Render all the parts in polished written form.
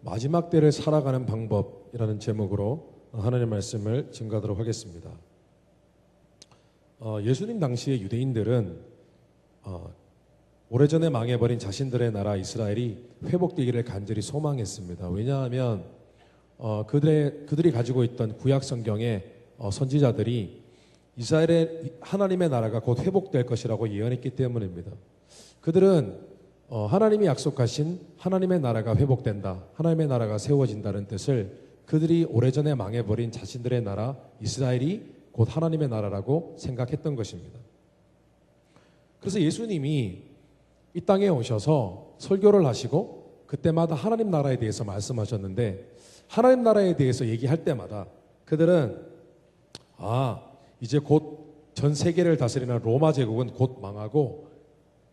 마지막 때를 살아가는 방법이라는 제목으로 하나님의 말씀을 증거하도록 하겠습니다. 예수님 당시의 유대인들은 오래전에 망해버린 자신들의 나라 이스라엘이 회복되기를 간절히 소망했습니다. 왜냐하면 그들이 가지고 있던 구약 성경의 선지자들이 이스라엘의 하나님의 나라가 곧 회복될 것이라고 예언했기 때문입니다. 그들은 하나님이 약속하신 하나님의 나라가 회복된다, 하나님의 나라가 세워진다는 뜻을 그들이 오래전에 망해버린 자신들의 나라 이스라엘이 곧 하나님의 나라라고 생각했던 것입니다. 그래서 예수님이 이 땅에 오셔서 설교를 하시고 그때마다 하나님 나라에 대해서 말씀하셨는데, 하나님 나라에 대해서 얘기할 때마다 그들은 이제 곧 전 세계를 다스리는 로마 제국은 곧 망하고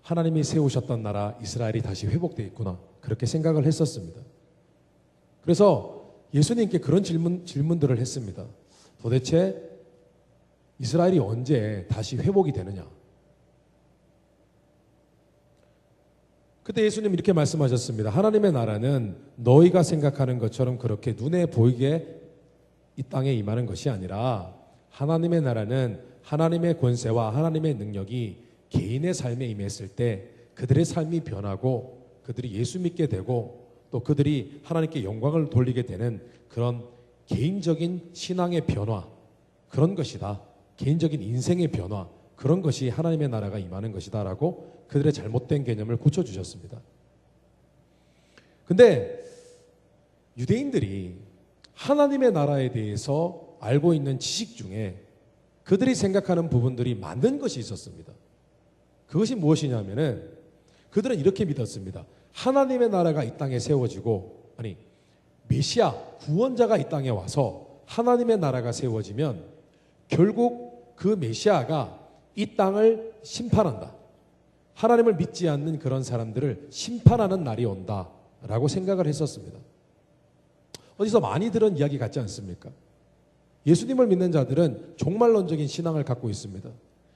하나님이 세우셨던 나라 이스라엘이 다시 회복되겠구나, 그렇게 생각을 했었습니다. 그래서 예수님께 그런 질문들을 했습니다. 도대체 이스라엘이 언제 다시 회복이 되느냐? 그때 예수님 이렇게 말씀하셨습니다. 하나님의 나라는 너희가 생각하는 것처럼 그렇게 눈에 보이게 이 땅에 임하는 것이 아니라, 하나님의 나라는 하나님의 권세와 하나님의 능력이 개인의 삶에 임했을 때 그들의 삶이 변하고 그들이 예수 믿게 되고 또 그들이 하나님께 영광을 돌리게 되는 그런 개인적인 신앙의 변화, 그런 것이다. 개인적인 인생의 변화, 그런 것이 하나님의 나라가 임하는 것이다 라고 그들의 잘못된 개념을 고쳐주셨습니다. 근데 유대인들이 하나님의 나라에 대해서 알고 있는 지식 중에 그들이 생각하는 부분들이 맞는 것이 있었습니다. 그것이 무엇이냐면은 그들은 이렇게 믿었습니다. 하나님의 나라가 이 땅에 세워지고, 메시아 구원자가 이 땅에 와서 하나님의 나라가 세워지면 결국 그 메시아가 이 땅을 심판한다, 하나님을 믿지 않는 그런 사람들을 심판하는 날이 온다라고 생각을 했었습니다. 어디서 많이 들은 이야기 같지 않습니까? 예수님을 믿는 자들은 종말론적인 신앙을 갖고 있습니다.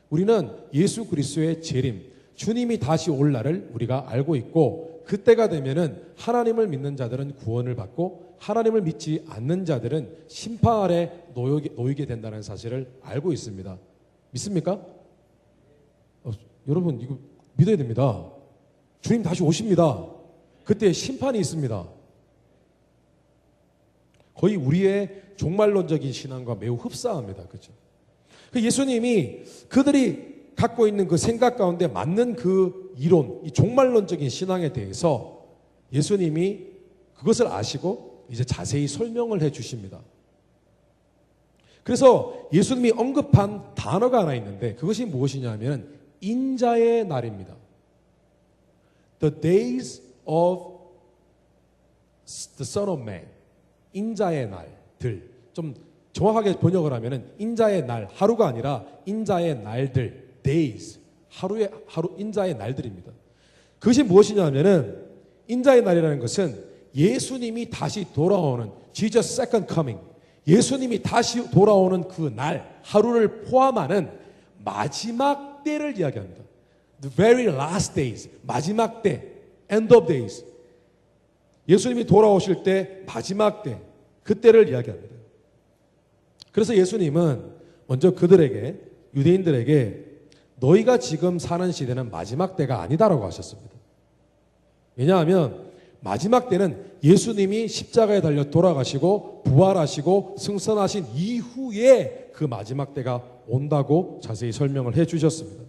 우리는 예수 그리스도의 재림, 주님이 다시 올 날을 우리가 알고 있고, 그때가 되면은 하나님을 믿는 자들은 구원을 받고 하나님을 믿지 않는 자들은 심판 아래 놓이게 된다는 사실을 알고 있습니다. 믿습니까? 여러분, 이거 믿어야 됩니다. 주님 다시 오십니다. 그때 심판이 있습니다. 거의 우리의 종말론적인 신앙과 매우 흡사합니다. 그렇죠? 예수님이 그들이 갖고 있는 그 생각 가운데 맞는 그 이론, 이 종말론적인 신앙에 대해서 예수님이 그것을 아시고 이제 자세히 설명을 해 주십니다. 그래서 예수님이 언급한 단어가 하나 있는데 그것이 무엇이냐면 인자의 날입니다. The days of the Son of Man. 인자의 날들. 좀 정확하게 번역을 하면은 인자의 날, 하루가 아니라 인자의 날들, days. 하루 인자의 날들입니다. 그것이 무엇이냐면은 인자의 날이라는 것은 예수님이 다시 돌아오는 Jesus second coming. 예수님이 다시 돌아오는 그 날, 하루를 포함하는 마지막 때를 이야기합니다. The very last days. 마지막 때. End of days. 예수님이 돌아오실 때 마지막 때, 그때를 이야기합니다. 그래서 예수님은 먼저 그들에게, 유대인들에게 너희가 지금 사는 시대는 마지막 때가 아니다라고 하셨습니다. 왜냐하면 마지막 때는 예수님이 십자가에 달려 돌아가시고 부활하시고 승선하신 이후에 그 마지막 때가 온다고 자세히 설명을 해 주셨습니다.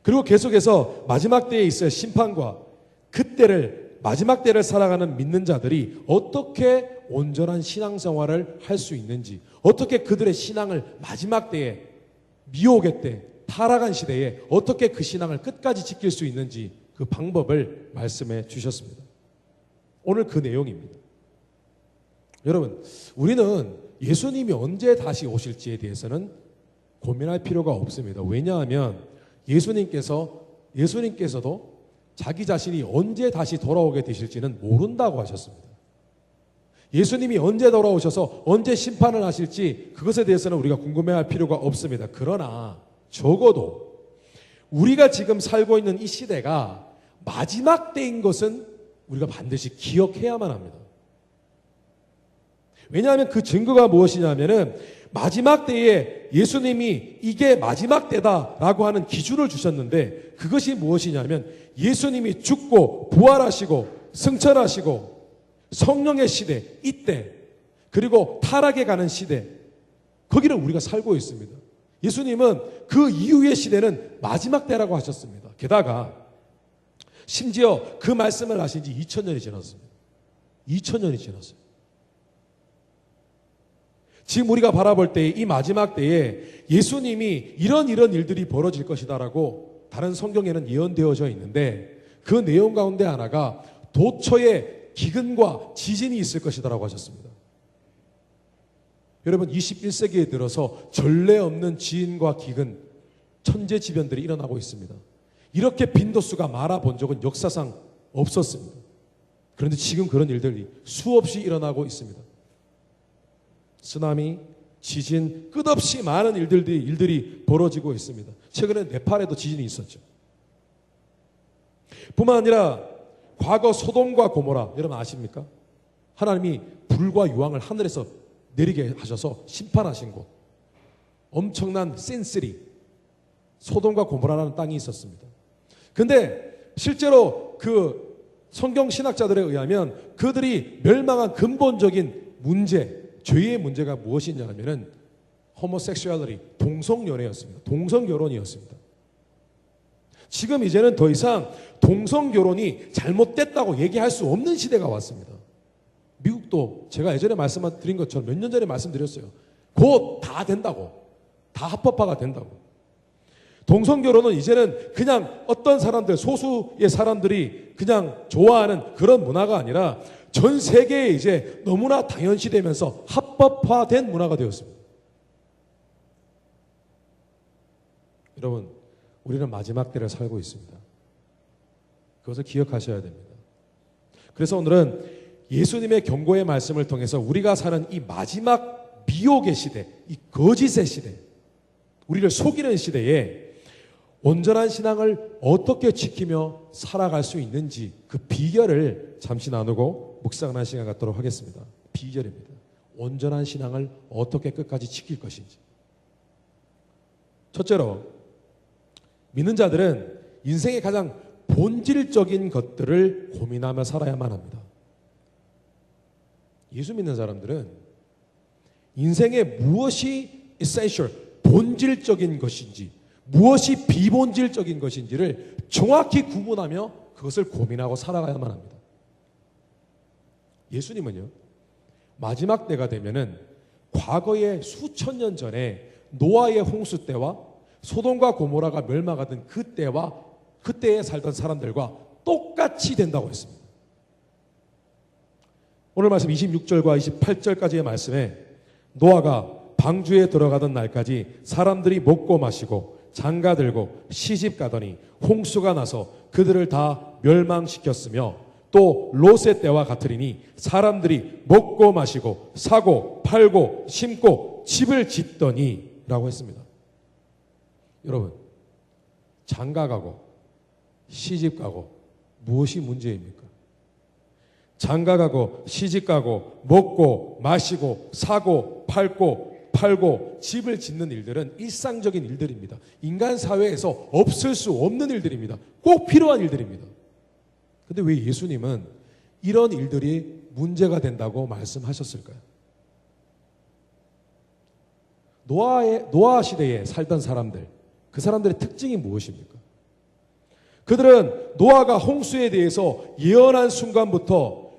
그리고 계속해서 마지막 때에 있을 심판과 그때를, 마지막 때를 살아가는 믿는 자들이 어떻게 온전한 신앙생활을 할 수 있는지, 어떻게 그들의 신앙을 마지막 때에, 미혹의 때, 타락한 시대에 어떻게 그 신앙을 끝까지 지킬 수 있는지 그 방법을 말씀해 주셨습니다. 오늘 그 내용입니다. 여러분, 우리는 예수님이 언제 다시 오실지에 대해서는 고민할 필요가 없습니다. 왜냐하면 예수님께서도 자기 자신이 언제 다시 돌아오게 되실지는 모른다고 하셨습니다. 예수님이 언제 돌아오셔서 언제 심판을 하실지 그것에 대해서는 우리가 궁금해할 필요가 없습니다. 그러나 적어도 우리가 지금 살고 있는 이 시대가 마지막 때인 것은 우리가 반드시 기억해야만 합니다. 왜냐하면 그 증거가 무엇이냐면은 마지막 때에 예수님이 이게 마지막 때다라고 하는 기준을 주셨는데 그것이 무엇이냐면 예수님이 죽고 부활하시고 승천하시고 성령의 시대 이때 그리고 타락에 가는 시대 거기를 우리가 살고 있습니다. 예수님은 그 이후의 시대는 마지막 때라고 하셨습니다. 게다가 심지어 그 말씀을 하신 지 2000년이 지났습니다. 2000년이 지났어요. 지금 우리가 바라볼 때 이 마지막 때에 예수님이 이런 일들이 벌어질 것이다라고 다른 성경에는 예언되어져 있는데 그 내용 가운데 하나가 도처에 기근과 지진이 있을 것이다라고 하셨습니다. 여러분 21세기에 들어서 전례 없는 지진과 기근, 천재지변들이 일어나고 있습니다. 이렇게 빈도수가 많아 본 적은 역사상 없었습니다. 그런데 지금 그런 일들이 수없이 일어나고 있습니다. 쓰나미, 지진, 끝없이 많은 일들이 벌어지고 있습니다. 최근에 네팔에도 지진이 있었죠. 뿐만 아니라 과거 소돔과 고모라 여러분 아십니까? 하나님이 불과 유황을 하늘에서 내리게 하셔서 심판하신 곳 엄청난 센쓰리 소돔과 고모라라는 땅이 있었습니다. 근데 실제로 그 성경 신학자들에 의하면 그들이 멸망한 근본적인 문제 죄의 문제가 무엇이냐면은 호모섹슈얼리티, 동성연애였습니다. 동성결혼이었습니다. 지금 이제는 더 이상 동성결혼이 잘못됐다고 얘기할 수 없는 시대가 왔습니다. 미국도 제가 예전에 말씀드린 것처럼 몇 년 전에 말씀드렸어요. 곧 다 된다고. 다 합법화가 된다고. 동성결혼은 이제는 그냥 어떤 사람들, 소수의 사람들이 그냥 좋아하는 그런 문화가 아니라 전 세계에 이제 너무나 당연시되면서 합법화된 문화가 되었습니다. 여러분, 우리는 마지막 때를 살고 있습니다. 그것을 기억하셔야 됩니다. 그래서 오늘은 예수님의 경고의 말씀을 통해서 우리가 사는 이 마지막 미혹의 시대, 이 거짓의 시대, 우리를 속이는 시대에 온전한 신앙을 어떻게 지키며 살아갈 수 있는지 그 비결을 잠시 나누고 묵상하는 시간 갖도록 하겠습니다. 비결입니다. 온전한 신앙을 어떻게 끝까지 지킬 것인지. 첫째로 믿는 자들은 인생의 가장 본질적인 것들을 고민하며 살아야만 합니다. 예수 믿는 사람들은 인생에 무엇이 essential, 본질적인 것인지 무엇이 비본질적인 것인지를 정확히 구분하며 그것을 고민하고 살아가야만 합니다. 예수님은요, 마지막 때가 되면은 과거에 수천 년 전에 노아의 홍수 때와 소돔과 고모라가 멸망하던 그때와 그때에 살던 사람들과 똑같이 된다고 했습니다. 오늘 말씀 26절과 28절까지의 말씀에 노아가 방주에 들어가던 날까지 사람들이 먹고 마시고 장가들고 시집 가더니 홍수가 나서 그들을 다 멸망시켰으며 또 롯의 때와 같으리니 사람들이 먹고 마시고 사고 팔고 심고 집을 짓더니 라고 했습니다. 여러분, 장가가고 시집가고 무엇이 문제입니까? 장가가고 시집가고 먹고 마시고 사고 팔고 집을 짓는 일들은 일상적인 일들입니다. 인간 사회에서 없을 수 없는 일들입니다. 꼭 필요한 일들입니다. 그런데 왜 예수님은 이런 일들이 문제가 된다고 말씀하셨을까요? 노아 시대에 살던 사람들, 그 사람들의 특징이 무엇입니까? 그들은 노아가 홍수에 대해서 예언한 순간부터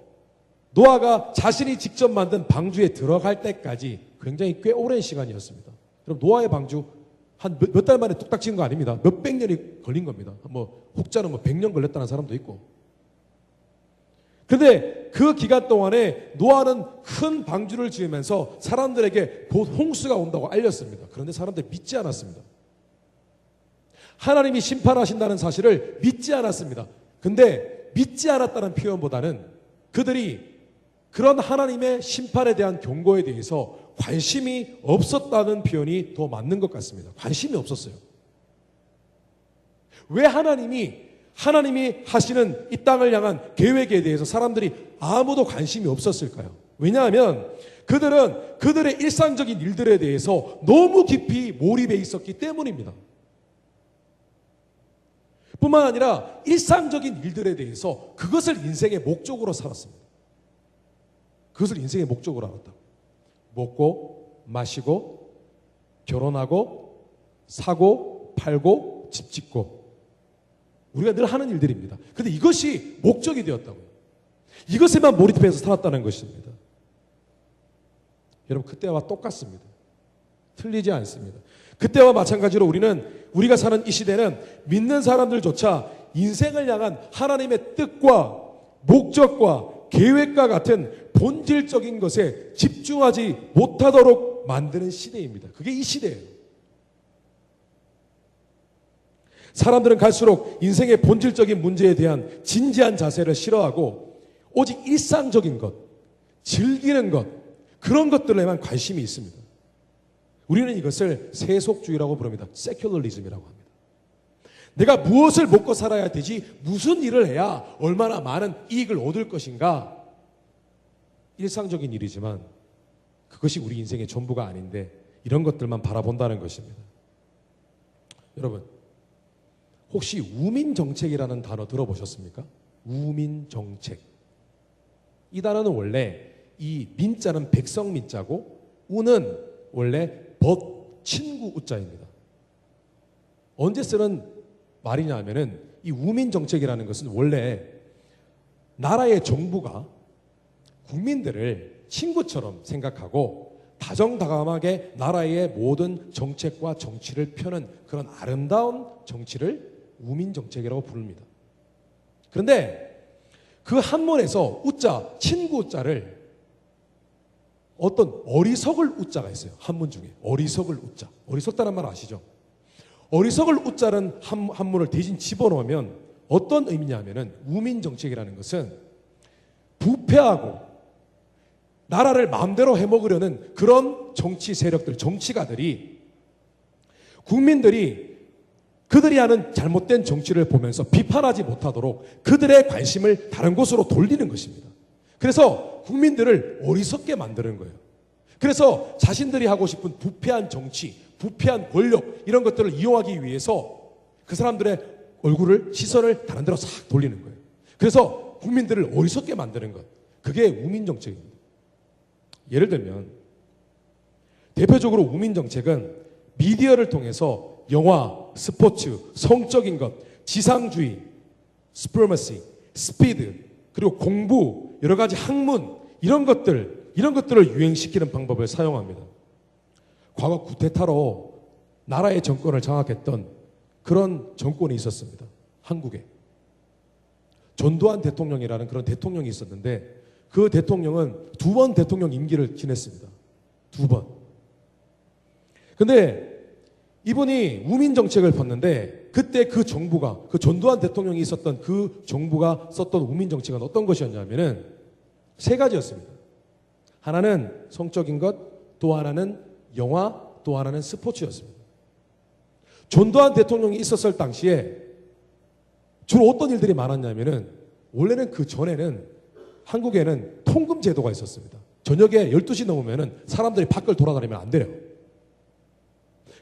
노아가 자신이 직접 만든 방주에 들어갈 때까지 굉장히 꽤 오랜 시간이었습니다. 그럼 노아의 방주 한 몇 달 만에 뚝딱 지은 거 아닙니다. 몇백 년이 걸린 겁니다. 혹자는 100년 걸렸다는 사람도 있고. 그런데 그 기간 동안에 노아는 큰 방주를 지으면서 사람들에게 곧 홍수가 온다고 알렸습니다. 그런데 사람들이 믿지 않았습니다. 하나님이 심판하신다는 사실을 믿지 않았습니다. 근데 믿지 않았다는 표현보다는 그들이 그런 하나님의 심판에 대한 경고에 대해서 관심이 없었다는 표현이 더 맞는 것 같습니다. 관심이 없었어요. 왜 하나님이 하나님이 하시는 이 땅을 향한 계획에 대해서 사람들이 아무도 관심이 없었을까요? 왜냐하면 그들은 그들의 일상적인 일들에 대해서 너무 깊이 몰입해 있었기 때문입니다. 뿐만 아니라 일상적인 일들에 대해서 그것을 인생의 목적으로 살았습니다. 그것을 인생의 목적으로 알았다고. 먹고 마시고 결혼하고 사고 팔고 집 짓고 우리가 늘 하는 일들입니다. 그런데 이것이 목적이 되었다고요. 이것에만 몰입해서 살았다는 것입니다. 여러분 그때와 똑같습니다. 틀리지 않습니다. 그때와 마찬가지로 우리가 사는 이 시대는 믿는 사람들조차 인생을 향한 하나님의 뜻과 목적과 계획과 같은 본질적인 것에 집중하지 못하도록 만드는 시대입니다. 그게 이 시대예요. 사람들은 갈수록 인생의 본질적인 문제에 대한 진지한 자세를 싫어하고 오직 일상적인 것, 즐기는 것, 그런 것들에만 관심이 있습니다. 우리는 이것을 세속주의라고 부릅니다. 세큘러리즘이라고 합니다. 내가 무엇을 먹고 살아야 되지, 무슨 일을 해야 얼마나 많은 이익을 얻을 것인가, 일상적인 일이지만 그것이 우리 인생의 전부가 아닌데 이런 것들만 바라본다는 것입니다. 여러분 혹시 우민정책이라는 단어 들어보셨습니까? 우민정책. 이 단어는 원래 이 민자는 백성 민자고 우는 원래 친구 우자입니다. 언제 쓰는 말이냐 하면은 이 우민정책이라는 것은 원래 나라의 정부가 국민들을 친구처럼 생각하고 다정다감하게 나라의 모든 정책과 정치를 펴는 그런 아름다운 정치를 우민정책이라고 부릅니다. 그런데 그 한문에서 우자, 친구 우자를 어떤 어리석을 우자가 있어요. 한문 중에 어리석을 우자. 어리석다는 말 아시죠? 어리석을 우자는 한문을 대신 집어넣으면 어떤 의미냐면은 우민정책이라는 것은 부패하고 나라를 마음대로 해먹으려는 그런 정치 세력들, 정치가들이 국민들이 그들이 하는 잘못된 정치를 보면서 비판하지 못하도록 그들의 관심을 다른 곳으로 돌리는 것입니다. 그래서 국민들을 어리석게 만드는 거예요. 그래서 자신들이 하고 싶은 부패한 정치, 부패한 권력 이런 것들을 이용하기 위해서 그 사람들의 얼굴을, 시선을 다른 데로 싹 돌리는 거예요. 그래서 국민들을 어리석게 만드는 것, 그게 우민정책입니다. 예를 들면 대표적으로 우민정책은 미디어를 통해서 영화, 스포츠, 성적인 것, 지상주의, 스프리머시, 스피드, 그리고 공부, 여러 가지 학문 이런 것들을 유행시키는 방법을 사용합니다. 과거 쿠데타로 나라의 정권을 장악했던 그런 정권이 있었습니다. 한국에. 전두환 대통령이라는 그런 대통령이 있었는데 그 대통령은 2번 대통령 임기를 지냈습니다. 2번. 근데 이분이 우민정책을 폈는데 그때 그 정부가, 그 전두환 대통령이 있었던 그 정부가 썼던 우민정책은 어떤 것이었냐면은 3가지였습니다. 하나는 성적인 것, 또 하나는 영화, 또 하나는 스포츠였습니다. 전두환 대통령이 있었을 당시에 주로 어떤 일들이 많았냐면은 원래는 그 전에는 한국에는 통금 제도가 있었습니다. 저녁에 12시 넘으면은 사람들이 밖을 돌아다니면 안 돼요.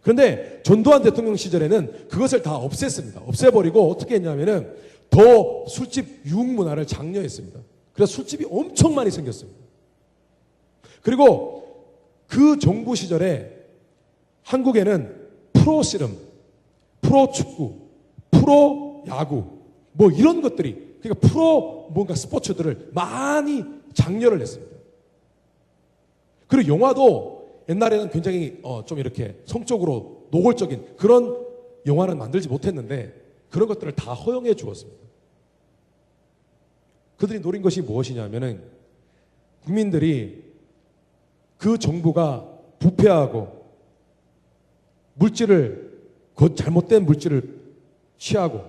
그런데 전두환 대통령 시절에는 그것을 다 없앴습니다. 없애버리고 어떻게 했냐면은 더 술집 유흥 문화를 장려했습니다. 그래서 술집이 엄청 많이 생겼습니다. 그리고 그 정부 시절에 한국에는 프로씨름, 프로축구, 프로야구 뭐 이런 것들이, 그러니까 뭔가 스포츠들을 많이 장려를 했습니다. 그리고 영화도 옛날에는 굉장히 좀 이렇게 성적으로 노골적인 그런 영화는 만들지 못했는데 그런 것들을 다 허용해 주었습니다. 그들이 노린 것이 무엇이냐면은 국민들이 그 정부가 부패하고 잘못된 물질을 취하고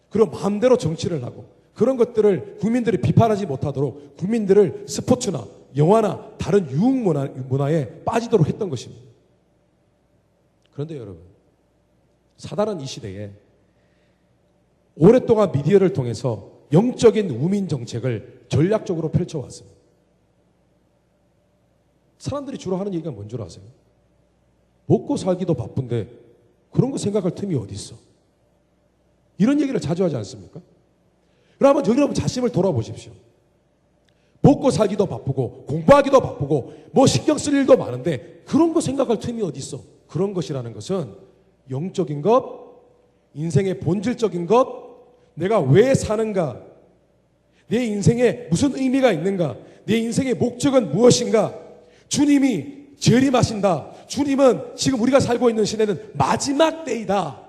그리고 마음대로 정치를 하고 그런 것들을 국민들이 비판하지 못하도록 국민들을 스포츠나 영화나 다른 유흥 문화에 빠지도록 했던 것입니다. 그런데 여러분, 사단은 이 시대에 오랫동안 미디어를 통해서 영적인 우민 정책을 전략적으로 펼쳐왔습니다. 사람들이 주로 하는 얘기가 뭔 줄 아세요? 먹고 살기도 바쁜데 그런 거 생각할 틈이 어디 있어? 이런 얘기를 자주 하지 않습니까? 그러면 여러분 자신을 돌아보십시오. 먹고 살기도 바쁘고 공부하기도 바쁘고 뭐 신경 쓸 일도 많은데 그런 거 생각할 틈이 어디 있어? 그런 것이라는 것은 영적인 것, 인생의 본질적인 것, 내가 왜 사는가, 내 인생에 무슨 의미가 있는가, 내 인생의 목적은 무엇인가, 주님이 재림하신다, 주님은 지금 우리가 살고 있는 시대는 마지막 때이다,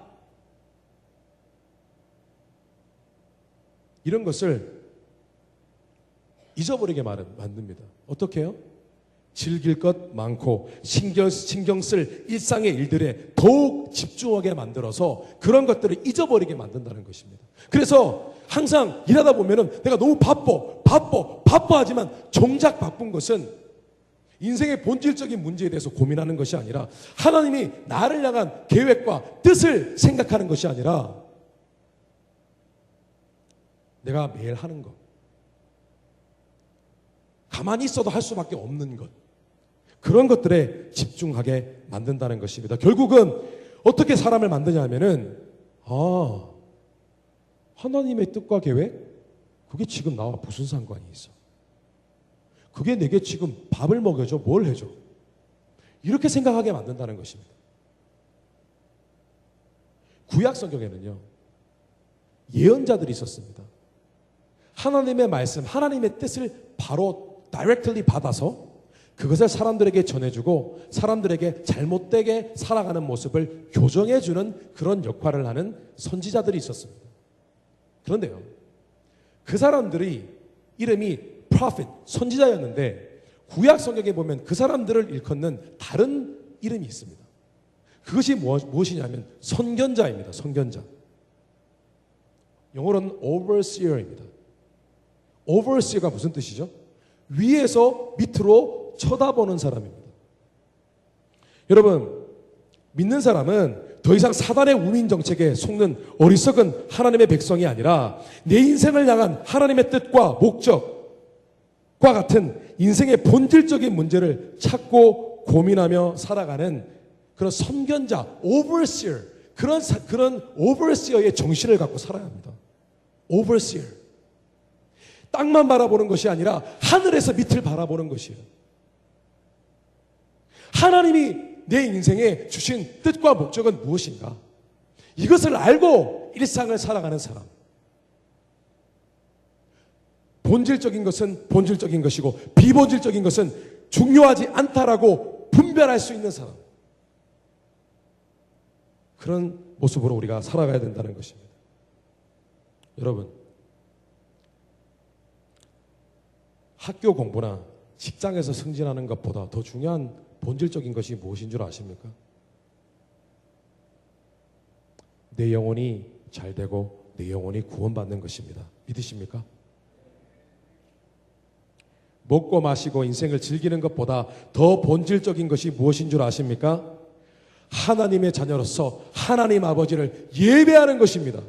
이런 것을 잊어버리게 만듭니다. 어떻게 해요? 즐길 것 많고 신경 쓸 일상의 일들에 더욱 집중하게 만들어서 그런 것들을 잊어버리게 만든다는 것입니다. 그래서 항상 일하다 보면은 내가 너무 바빠하지만 정작 바쁜 것은 인생의 본질적인 문제에 대해서 고민하는 것이 아니라 하나님이 나를 향한 계획과 뜻을 생각하는 것이 아니라 내가 매일 하는 것, 가만히 있어도 할 수밖에 없는 것, 그런 것들에 집중하게 만든다는 것입니다. 결국은 어떻게 사람을 만드냐 하면은 하나님의 뜻과 계획? 그게 지금 나와 무슨 상관이 있어? 그게 내게 지금 밥을 먹여줘? 뭘 해줘? 이렇게 생각하게 만든다는 것입니다. 구약 성경에는요, 예언자들이 있었습니다. 하나님의 말씀, 하나님의 뜻을 바로 directly 받아서 그것을 사람들에게 전해주고 사람들에게 잘못되게 살아가는 모습을 교정해주는 그런 역할을 하는 선지자들이 있었습니다. 그런데요, 그 사람들이 이름이 prophet, 선지자였는데 구약 성경에 보면 그 사람들을 일컫는 다른 이름이 있습니다. 그것이 무엇이냐면 선견자입니다. 선견자. 영어로는 overseer입니다. overseer가 무슨 뜻이죠? 위에서 밑으로 쳐다보는 사람입니다. 여러분, 믿는 사람은 더 이상 사단의 우민 정책에 속는 어리석은 하나님의 백성이 아니라 내 인생을 향한 하나님의 뜻과 목적과 같은 인생의 본질적인 문제를 찾고 고민하며 살아가는 그런 선견자, overseer, 그런 overseer의 정신을 갖고 살아야 합니다. overseer. 땅만 바라보는 것이 아니라 하늘에서 밑을 바라보는 것이에요. 하나님이 내 인생에 주신 뜻과 목적은 무엇인가? 이것을 알고 일상을 살아가는 사람. 본질적인 것은 본질적인 것이고 비본질적인 것은 중요하지 않다라고 분별할 수 있는 사람. 그런 모습으로 우리가 살아가야 된다는 것입니다. 여러분, 학교 공부나 직장에서 승진하는 것보다 더 중요한 본질적인 것이 무엇인 줄 아십니까? 내 영혼이 잘 되고 내 영혼이 구원받는 것입니다. 믿으십니까? 먹고 마시고 인생을 즐기는 것보다 더 본질적인 것이 무엇인 줄 아십니까? 하나님의 자녀로서 하나님 아버지를 예배하는 것입니다.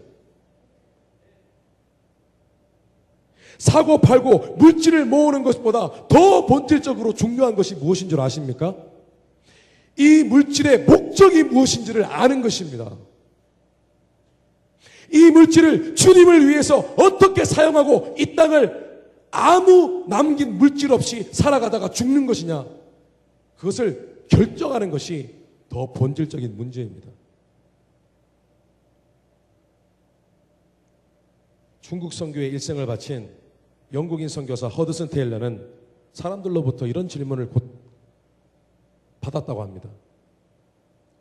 사고 팔고 물질을 모으는 것보다 더 본질적으로 중요한 것이 무엇인 줄 아십니까? 이 물질의 목적이 무엇인지를 아는 것입니다. 이 물질을 주님을 위해서 어떻게 사용하고 이 땅을 아무 남긴 물질 없이 살아가다가 죽는 것이냐, 그것을 결정하는 것이 더 본질적인 문제입니다. 중국 선교에 일생을 바친 영국인 선교사 허드슨 테일러는 사람들로부터 이런 질문을 곧 받았다고 합니다.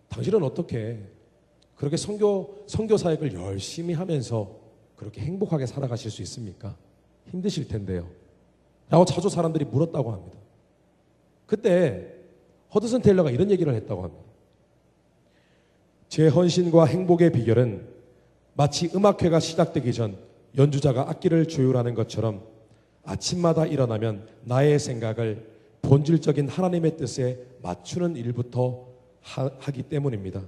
당신은 어떻게 그렇게 선교 사역을 열심히 하면서 그렇게 행복하게 살아가실 수 있습니까? 힘드실 텐데요. 라고 자주 사람들이 물었다고 합니다. 그때 허드슨 테일러가 이런 얘기를 했다고 합니다. 제 헌신과 행복의 비결은 마치 음악회가 시작되기 전 연주자가 악기를 조율하는 것처럼 아침마다 일어나면 나의 생각을 본질적인 하나님의 뜻에 맞추는 일부터 하기 때문입니다.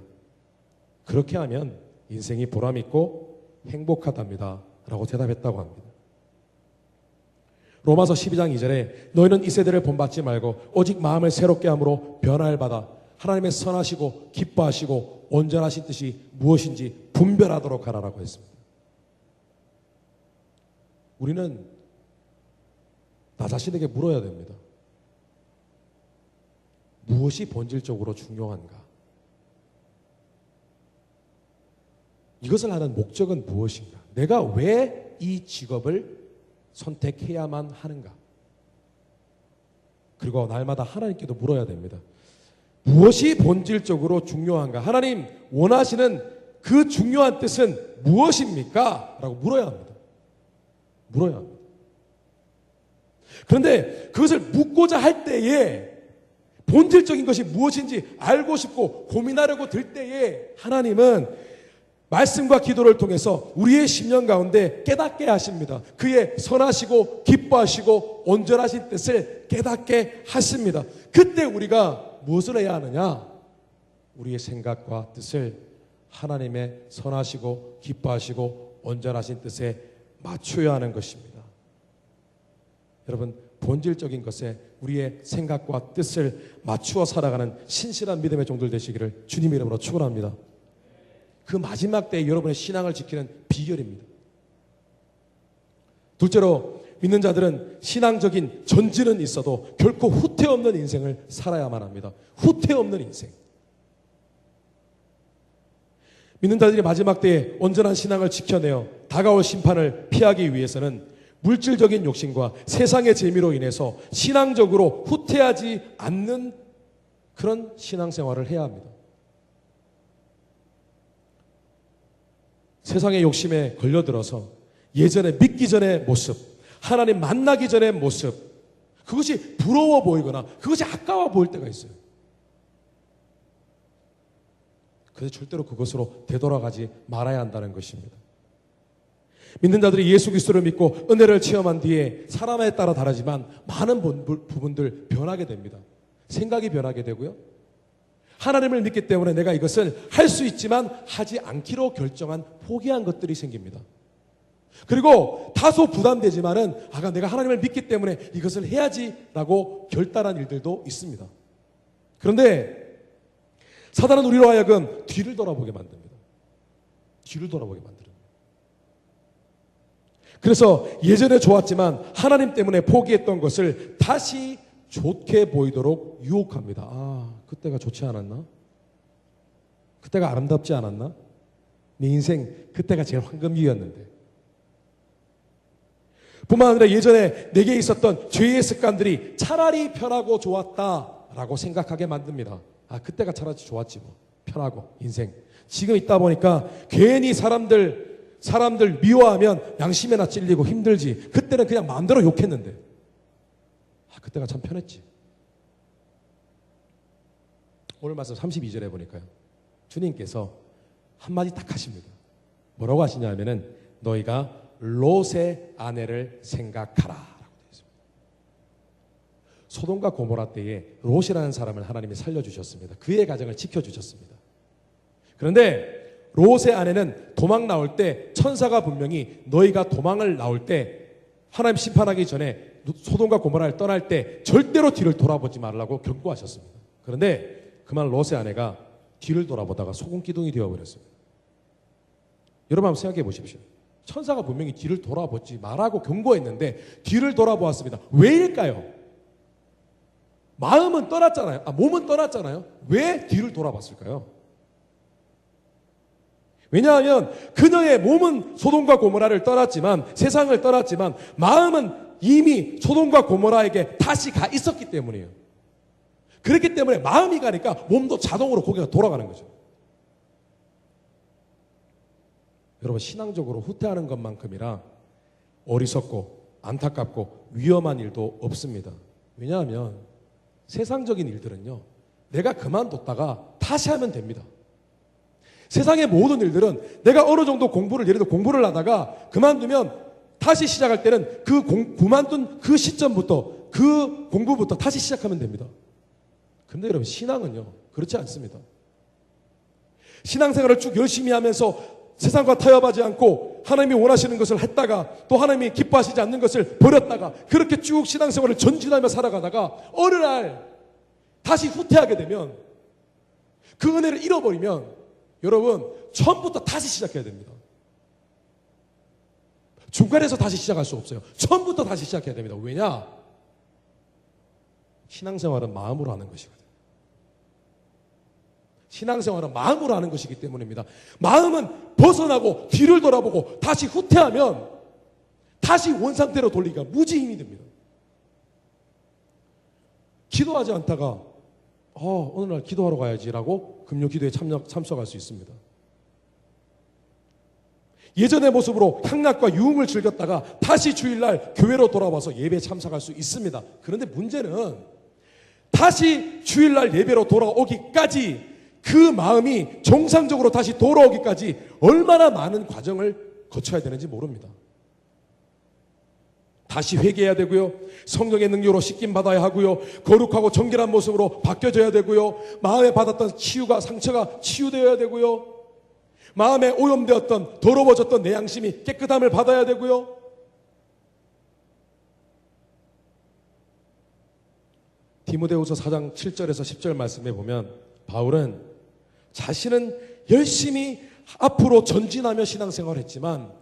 그렇게 하면 인생이 보람있고 행복하답니다 라고 대답했다고 합니다. 로마서 12장 2절에 너희는 이 세대를 본받지 말고 오직 마음을 새롭게 함으로 변화를 받아 하나님의 선하시고 기뻐하시고 온전하신 뜻이 무엇인지 분별하도록 하라라고 했습니다. 우리는 나 자신에게 물어야 됩니다. 무엇이 본질적으로 중요한가? 이것을 하는 목적은 무엇인가? 내가 왜 이 직업을 선택해야만 하는가? 그리고 날마다 하나님께도 물어야 됩니다. 무엇이 본질적으로 중요한가? 하나님 원하시는 그 중요한 뜻은 무엇입니까? 라고 물어야 합니다. 물어야 합니다. 그런데 그것을 묻고자 할 때에 본질적인 것이 무엇인지 알고 싶고 고민하려고 들 때에 하나님은 말씀과 기도를 통해서 우리의 심령 가운데 깨닫게 하십니다. 그의 선하시고 기뻐하시고 온전하신 뜻을 깨닫게 하십니다. 그때 우리가 무엇을 해야 하느냐? 우리의 생각과 뜻을 하나님의 선하시고 기뻐하시고 온전하신 뜻에 맞춰야 하는 것입니다. 여러분, 본질적인 것에 우리의 생각과 뜻을 맞추어 살아가는 신실한 믿음의 종들 되시기를 주님의 이름으로 축원합니다. 그 마지막 때에 여러분의 신앙을 지키는 비결입니다. 둘째로, 믿는 자들은 신앙적인 전진은 있어도 결코 후퇴 없는 인생을 살아야만 합니다. 후퇴 없는 인생. 믿는 자들이 마지막 때에 온전한 신앙을 지켜내어 다가올 심판을 피하기 위해서는 물질적인 욕심과 세상의 재미로 인해서 신앙적으로 후퇴하지 않는 그런 신앙생활을 해야 합니다. 세상의 욕심에 걸려들어서 예전에 믿기 전의 모습, 하나님 만나기 전의 모습, 그것이 부러워 보이거나 그것이 아까워 보일 때가 있어요. 그런데 절대로 그것으로 되돌아가지 말아야 한다는 것입니다. 믿는 자들이 예수 그리스도를 믿고 은혜를 체험한 뒤에 사람에 따라 다르지만 많은 부분들 변하게 됩니다. 생각이 변하게 되고요. 하나님을 믿기 때문에 내가 이것을 할 수 있지만 하지 않기로 결정한 포기한 것들이 생깁니다. 그리고 다소 부담되지만은 내가 하나님을 믿기 때문에 이것을 해야지라고 결단한 일들도 있습니다. 그런데 사단은 우리로 하여금 뒤를 돌아보게 만듭니다. 뒤를 돌아보게 만듭니다. 그래서 예전에 좋았지만 하나님 때문에 포기했던 것을 다시 좋게 보이도록 유혹합니다. 그때가 좋지 않았나? 그때가 아름답지 않았나? 내 인생 그때가 제일 황금기였는데. 뿐만 아니라 예전에 내게 있었던 죄의 습관들이 차라리 편하고 좋았다라고 생각하게 만듭니다. 그때가 차라리 좋았지 뭐. 편하고 인생. 지금 있다 보니까 괜히 사람들 미워하면 양심에나 찔리고 힘들지. 그때는 그냥 마음대로 욕했는데 그때가 참 편했지. 오늘 말씀 32절에 보니까요, 주님께서 한마디 딱 하십니다. 뭐라고 하시냐면은 너희가 롯의 아내를 생각하라 라고 되어 있습니다. 소돔과 고모라 때에 롯이라는 사람을 하나님이 살려주셨습니다. 그의 가정을 지켜주셨습니다. 그런데 롯의 아내는 도망 나올 때 천사가 분명히 너희가 도망을 나올 때 하나님 심판하기 전에 소돔과 고모라를 떠날 때 절대로 뒤를 돌아보지 말라고 경고하셨습니다. 그런데 그만 롯의 아내가 뒤를 돌아보다가 소금기둥이 되어버렸습니다. 여러분 한번 생각해 보십시오. 천사가 분명히 뒤를 돌아보지 말라고 경고했는데 뒤를 돌아보았습니다. 왜일까요? 마음은 떠났잖아요. 몸은 떠났잖아요. 왜 뒤를 돌아봤을까요? 왜냐하면 그녀의 몸은 소돔과 고모라를 떠났지만, 세상을 떠났지만 마음은 이미 소돔과 고모라에게 다시 가 있었기 때문이에요. 그렇기 때문에 마음이 가니까 몸도 자동으로 고개가 돌아가는 거죠. 여러분, 신앙적으로 후퇴하는 것만큼이나 어리석고 안타깝고 위험한 일도 없습니다. 왜냐하면 세상적인 일들은요, 내가 그만뒀다가 다시 하면 됩니다. 세상의 모든 일들은 내가 어느 정도 예를 들어 공부를 하다가 그만두면 다시 시작할 때는 그만둔 그 시점부터, 그 공부부터 다시 시작하면 됩니다. 그런데 여러분, 신앙은요, 그렇지 않습니다. 신앙생활을 쭉 열심히 하면서 세상과 타협하지 않고 하고 하나님이 원하시는 것을 했다가 또 하나님이 기뻐하시지 않는 것을 버렸다가 그렇게 쭉 신앙생활을 전진하며 살아가다가 어느 날 다시 후퇴하게 되면 그 은혜를 잃어버리면 여러분 처음부터 다시 시작해야 됩니다. 중간에서 다시 시작할 수 없어요. 처음부터 다시 시작해야 됩니다. 왜냐? 신앙생활은 마음으로 하는 것이거든요. 신앙생활은 마음으로 하는 것이기 때문입니다. 마음은 벗어나고 뒤를 돌아보고 다시 후퇴하면 다시 원상태로 돌리기가 무지 힘이 듭니다. 기도하지 않다가 어느 날 기도하러 가야지라고 금요 기도에 참석할 수 있습니다. 예전의 모습으로 향락과 유흥을 즐겼다가 다시 주일날 교회로 돌아와서 예배에 참석할 수 있습니다. 그런데 문제는 다시 주일날 예배로 돌아오기까지 그 마음이 정상적으로 다시 돌아오기까지 얼마나 많은 과정을 거쳐야 되는지 모릅니다. 다시 회개해야 되고요. 성령의 능력으로 씻김 받아야 하고요. 거룩하고 정결한 모습으로 바뀌어져야 되고요. 마음에 받았던 치유가 상처가 치유되어야 되고요. 마음에 오염되었던 더러워졌던 내 양심이 깨끗함을 받아야 되고요. 디모데후서 4장 7절에서 10절 말씀에 보면 바울은 자신은 열심히 앞으로 전진하며 신앙생활을 했지만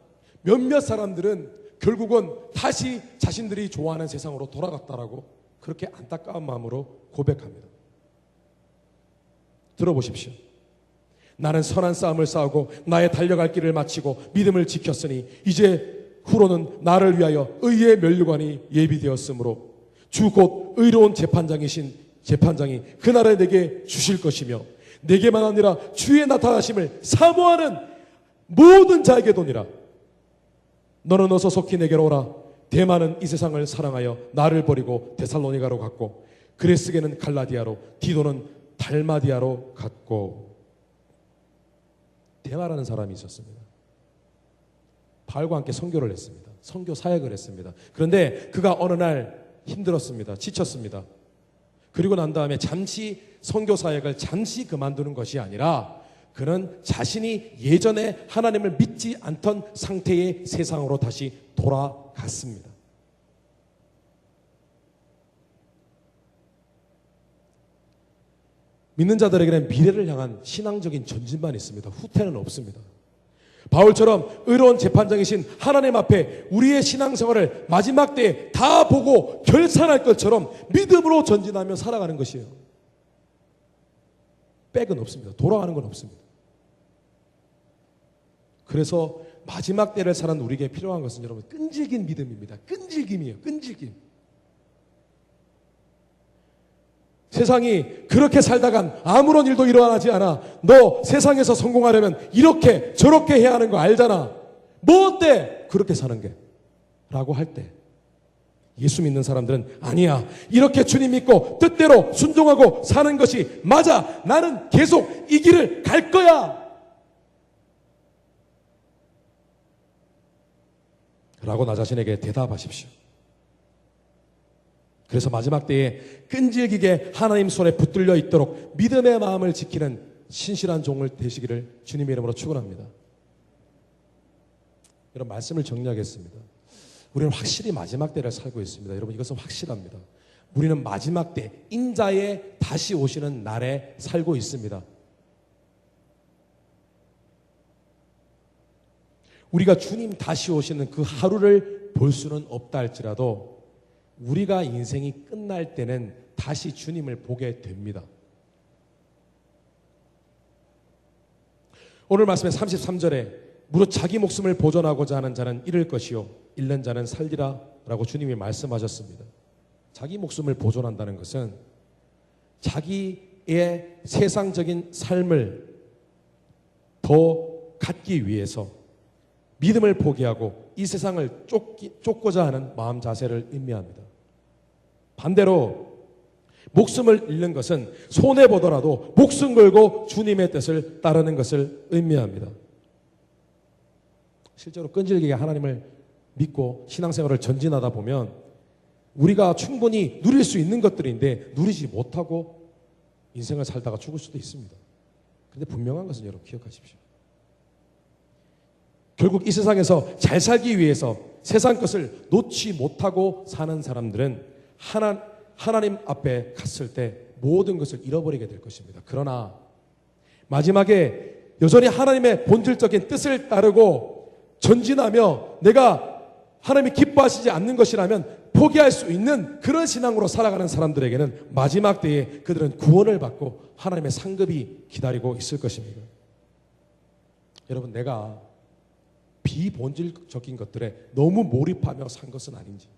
몇몇 사람들은 결국은 다시 자신들이 좋아하는 세상으로 돌아갔다라고 그렇게 안타까운 마음으로 고백합니다. 들어보십시오. 나는 선한 싸움을 싸우고 나의 달려갈 길을 마치고 믿음을 지켰으니 이제 후로는 나를 위하여 의의 면류관이 예비되었으므로 주 곧 의로운 재판장이 그날에 내게 주실 것이며 내게만 아니라 주의 나타나심을 사모하는 모든 자에게 도니라. 너는 어서 속히 내게로 오라. 대만은 이 세상을 사랑하여 나를 버리고 데살로니가로 갔고 그레스게는 갈라디아로 디도는 달마디아로 갔고. 데마라는 사람이 있었습니다. 바울과 함께 선교를 했습니다. 선교 사역을 했습니다. 그런데 그가 어느 날 힘들었습니다. 지쳤습니다. 그리고 난 다음에 잠시 선교 사역을 잠시 그만두는 것이 아니라 그는 자신이 예전에 하나님을 믿지 않던 상태의 세상으로 다시 돌아갔습니다. 믿는 자들에게는 미래를 향한 신앙적인 전진만 있습니다. 후퇴는 없습니다. 바울처럼 의로운 재판장이신 하나님 앞에 우리의 신앙생활을 마지막 때에 다 보고 결산할 것처럼 믿음으로 전진하며 살아가는 것이에요. 백은 없습니다. 돌아가는 건 없습니다. 그래서 마지막 때를 사는 우리에게 필요한 것은 여러분 끈질긴 믿음입니다. 끈질김이에요. 끈질김. 세상이 그렇게 살다간 아무런 일도 일어나지 않아. 너 세상에서 성공하려면 이렇게 저렇게 해야 하는 거 알잖아. 뭐 어때? 그렇게 사는 게 라고 할 때 예수 믿는 사람들은 아니야. 이렇게 주님 믿고 뜻대로 순종하고 사는 것이 맞아. 나는 계속 이 길을 갈 거야. 라고 나 자신에게 대답하십시오. 그래서 마지막 때에 끈질기게 하나님 손에 붙들려 있도록 믿음의 마음을 지키는 신실한 종을 되시기를 주님의 이름으로 축원합니다. 여러분 말씀을 정리하겠습니다. 우리는 확실히 마지막 때를 살고 있습니다. 여러분 이것은 확실합니다. 우리는 마지막 때 인자의 다시 오시는 날에 살고 있습니다. 우리가 주님 다시 오시는 그 하루를 볼 수는 없다 할지라도 우리가 인생이 끝날 때는 다시 주님을 보게 됩니다. 오늘 말씀의 33절에 무릇 자기 목숨을 보존하고자 하는 자는 잃을 것이요 잃는 자는 살리라 라고 주님이 말씀하셨습니다. 자기 목숨을 보존한다는 것은 자기의 세상적인 삶을 더 갖기 위해서 믿음을 포기하고 이 세상을 쫓고자 하는 마음 자세를 의미합니다. 반대로 목숨을 잃는 것은 손해보더라도 목숨 걸고 주님의 뜻을 따르는 것을 의미합니다. 실제로 끈질기게 하나님을 믿고 신앙생활을 전진하다 보면 우리가 충분히 누릴 수 있는 것들인데 누리지 못하고 인생을 살다가 죽을 수도 있습니다. 그런데 분명한 것은 여러분 기억하십시오. 결국 이 세상에서 잘 살기 위해서 세상 것을 놓지 못하고 사는 사람들은 하나님 앞에 갔을 때 모든 것을 잃어버리게 될 것입니다. 그러나 마지막에 여전히 하나님의 본질적인 뜻을 따르고 전진하며 내가 하나님이 기뻐하시지 않는 것이라면 포기할 수 있는 그런 신앙으로 살아가는 사람들에게는 마지막 때에 그들은 구원을 받고 하나님의 상급이 기다리고 있을 것입니다. 여러분, 내가 비본질적인 것들에 너무 몰입하며 산 것은 아닌지,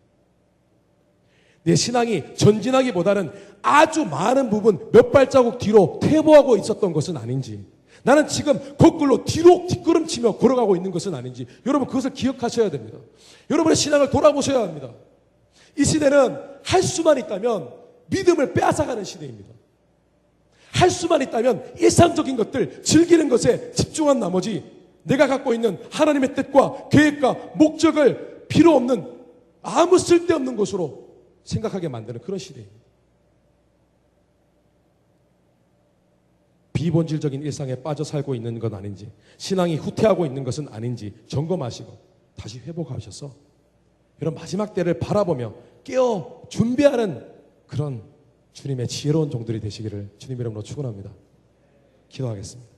내 신앙이 전진하기보다는 아주 많은 부분 몇 발자국 뒤로 퇴보하고 있었던 것은 아닌지, 나는 지금 거꾸로 뒤로 뒷걸음치며 걸어가고 있는 것은 아닌지, 여러분 그것을 기억하셔야 됩니다. 여러분의 신앙을 돌아보셔야 합니다. 이 시대는 할 수만 있다면 믿음을 빼앗아가는 시대입니다. 할 수만 있다면 일상적인 것들 즐기는 것에 집중한 나머지 내가 갖고 있는 하나님의 뜻과 계획과 목적을 필요 없는 아무 쓸데없는 것으로 생각하게 만드는 그런 시대입니다. 비본질적인 일상에 빠져 살고 있는 건 아닌지, 신앙이 후퇴하고 있는 것은 아닌지 점검하시고 다시 회복하셔서 이런 마지막 때를 바라보며 깨어 준비하는 그런 주님의 지혜로운 종들이 되시기를 주님 이름으로 축원합니다. 기도하겠습니다.